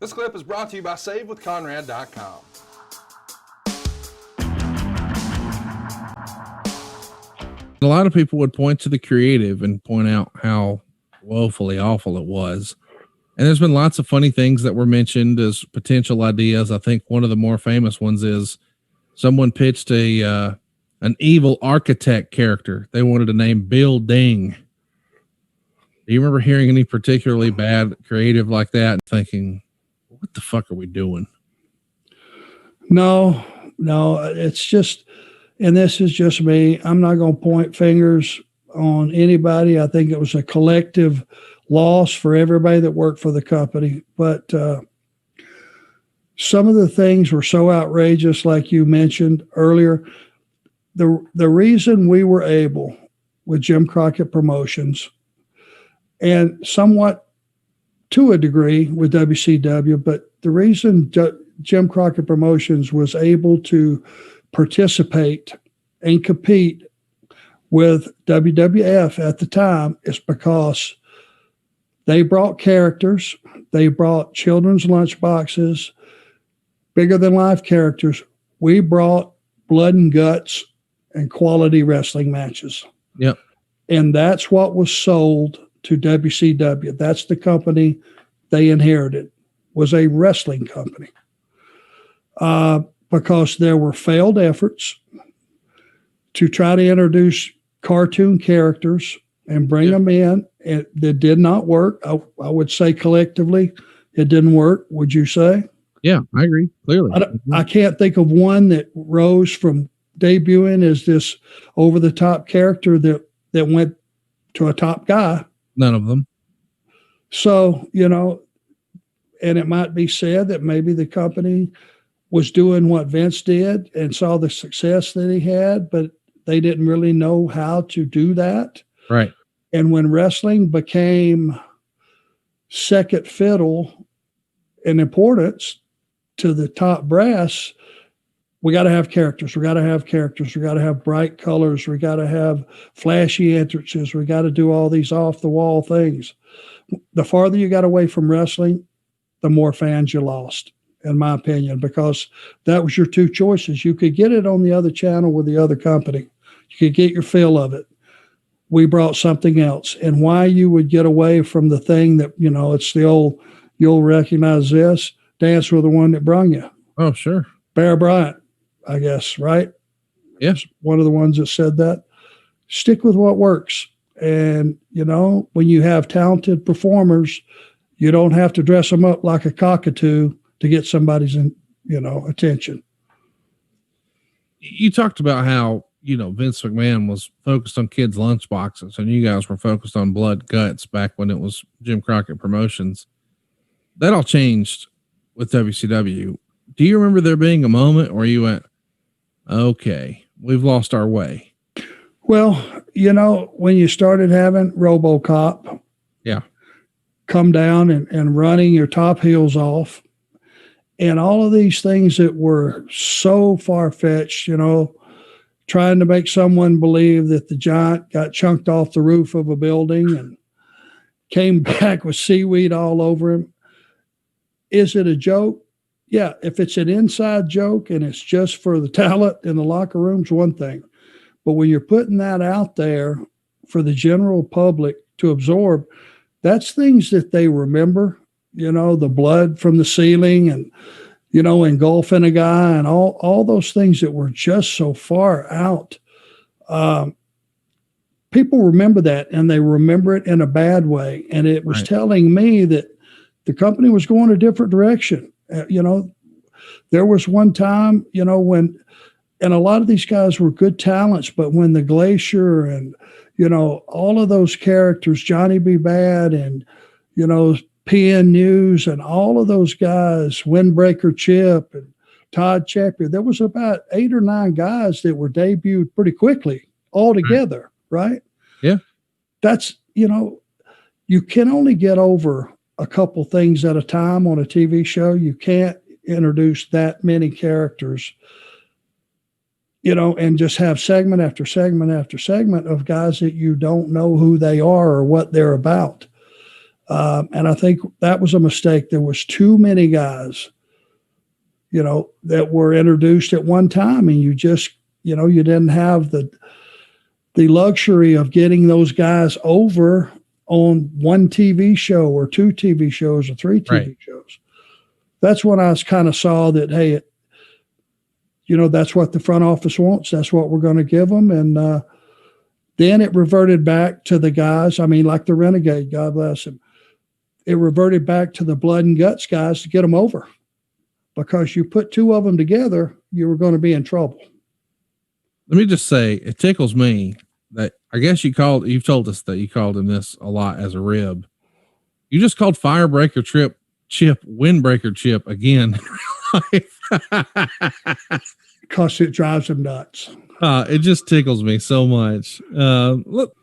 This clip is brought to you by SaveWithConrad.com. A lot of people would point to the creative and point out how woefully awful it was. And there's been lots of funny things that were mentioned as potential ideas. I think one of the more famous ones is someone pitched an evil architect character. They wanted to name Bill Ding. Do you remember hearing any particularly bad creative like that and thinking, what the fuck are we doing? No, it's just, and this is just me. I'm not going to point fingers on anybody. I think it was a collective loss for everybody that worked for the company. But some of the things were so outrageous, like you mentioned earlier. The reason we were able with Jim Crockett Promotions, and somewhat to a degree with WCW, but the reason Jim Crockett Promotions was able to participate and compete with WWF at the time is because they brought characters, they brought children's lunchboxes, bigger than life characters. We brought blood and guts and quality wrestling matches. Yep. And that's what was sold to WCW. That's the company they inherited, was a wrestling company. Because there were failed efforts to try to introduce cartoon characters and bring them in, and that did not work. I would say collectively, it didn't work. Would you say? Yeah, I agree. Clearly. I can't think of one that rose from debuting as this over-the-top character that went to a top guy. None of them. So, and it might be said that maybe the company was doing what Vince did and saw the success that he had, but they didn't really know how to do that. Right. And when wrestling became second fiddle in importance to the top brass, we got to have characters. We got to have characters. We got to have bright colors. We got to have flashy entrances. We got to do all these off the wall things. The farther you got away from wrestling, the more fans you lost, in my opinion, because that was your two choices. You could get it on the other channel with the other company. You could get your fill of it. We brought something else. And why you would get away from the thing that, it's the old, you'll recognize this, dance with the one that brung you. Oh, sure. Bear Bryant, I guess, right? Yes. One of the ones that said that. Stick with what works. And, when you have talented performers, you don't have to dress them up like a cockatoo to get somebody's, attention. You talked about how, Vince McMahon was focused on kids' lunchboxes and you guys were focused on blood guts back when it was Jim Crockett Promotions. That all changed with WCW. Do you remember there being a moment where you went, okay, we've lost our way? Well, when you started having RoboCop come down and running your top heels off, and all of these things that were so far-fetched, trying to make someone believe that the giant got chunked off the roof of a building and came back with seaweed all over him. Is it a joke? Yeah, if it's an inside joke and it's just for the talent in the locker room's one thing. But when you're putting that out there for the general public to absorb, that's things that they remember, the blood from the ceiling and, engulfing a guy and all those things that were just so far out. People remember that, and they remember it in a bad way. And it was telling me that the company was going a different direction. There was one time, when, and a lot of these guys were good talents, but when the Glacier and, all of those characters, Johnny B. Bad and, PN News and all of those guys, Windbreaker Chip and Todd Champion, there was about 8 or 9 guys that were debuted pretty quickly all together, right? Yeah. That's, you can only get over a couple things at a time on a TV show. You can't introduce that many characters, and just have segment after segment after segment of guys that you don't know who they are or what they're about. And I think that was a mistake. There was too many guys, that were introduced at one time, and you just, you didn't have the luxury of getting those guys over on one TV show or two TV shows or three TV shows. That's when I kind of saw that, hey, that's what the front office wants. That's what we're going to give them. And then it reverted back to the guys. I mean, like the Renegade, God bless him. It reverted back to the blood and guts guys to get them over, because you put two of them together, you were going to be in trouble. Let me just say, it tickles me that I guess you've told us that you called him this a lot as a rib. You just called Firebreaker Chip Windbreaker Chip again in real life. Because it drives him nuts. It just tickles me so much. Look,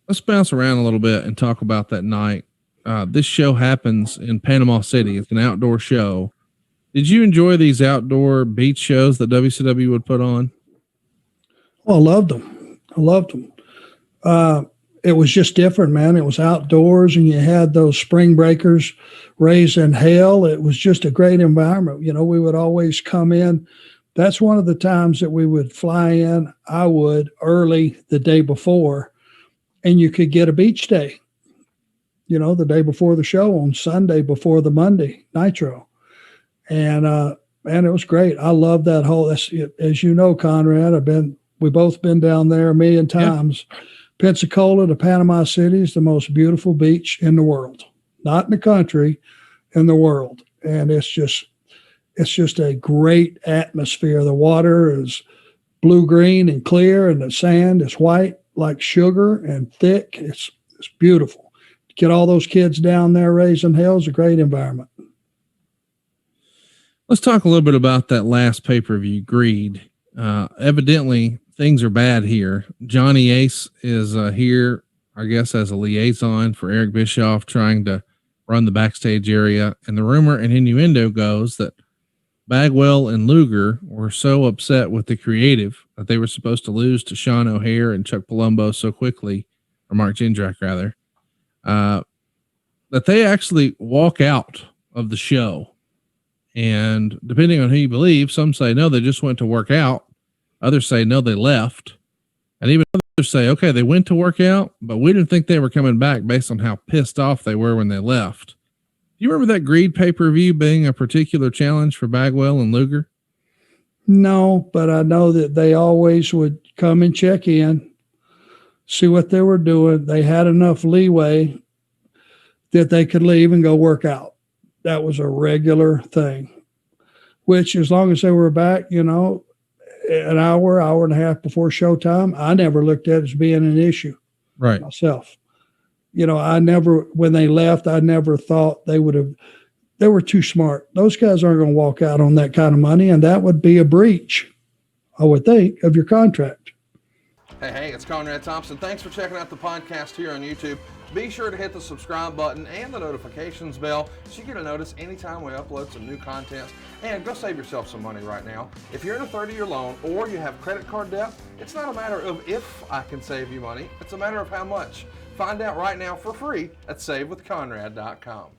let's bounce around a little bit and talk about that night. This show happens in Panama City. It's an outdoor show. Did you enjoy these outdoor beach shows that WCW would put on? Well, I loved them. It was just different, man. It was outdoors, and you had those spring breakers raising hell. It was just a great environment. We would always come in. That's one of the times that we would fly in. I would early the day before, and you could get a beach day, the day before the show on Sunday before the Monday Nitro. And, man, it was great. I love that whole, as you know, Conrad, we both been down there a million times. Yeah. Pensacola to Panama City is the most beautiful beach in the world, not in the country, in the world. And it's just a great atmosphere. The water is blue-green and clear, and the sand is white like sugar and thick. It's beautiful. Get all those kids down there raising hell is a great environment. Let's talk a little bit about that last pay-per-view, Greed. Evidently, things are bad here. Johnny Ace is here, I guess, as a liaison for Eric Bischoff, trying to run the backstage area. And the rumor and innuendo goes that Bagwell and Luger were so upset with the creative that they were supposed to lose to Sean O'Hare and Chuck Palumbo so quickly, or Mark Jindrak rather, that they actually walk out of the show. And depending on who you believe, some say, no, they just went to work out. Others say, no, they left. And even others say, okay, they went to work out, but we didn't think they were coming back based on how pissed off they were when they left. Do you remember that Greed pay-per-view being a particular challenge for Bagwell and Luger? No, but I know that they always would come and check in, see what they were doing. They had enough leeway that they could leave and go work out. That was a regular thing, which as long as they were back, an hour and a half before showtime, I never looked at it as being an issue. Right. Myself. When they left, I never thought they were too smart. Those guys aren't going to walk out on that kind of money, and that would be a breach, I would think, of your contract. Hey, it's Conrad Thompson. Thanks for checking out the podcast here on YouTube. Be sure to hit the subscribe button and the notifications bell so you get a notice anytime we upload some new content. And go save yourself some money right now. If you're in a 30-year loan or you have credit card debt, it's not a matter of if I can save you money. It's a matter of how much. Find out right now for free at SaveWithConrad.com.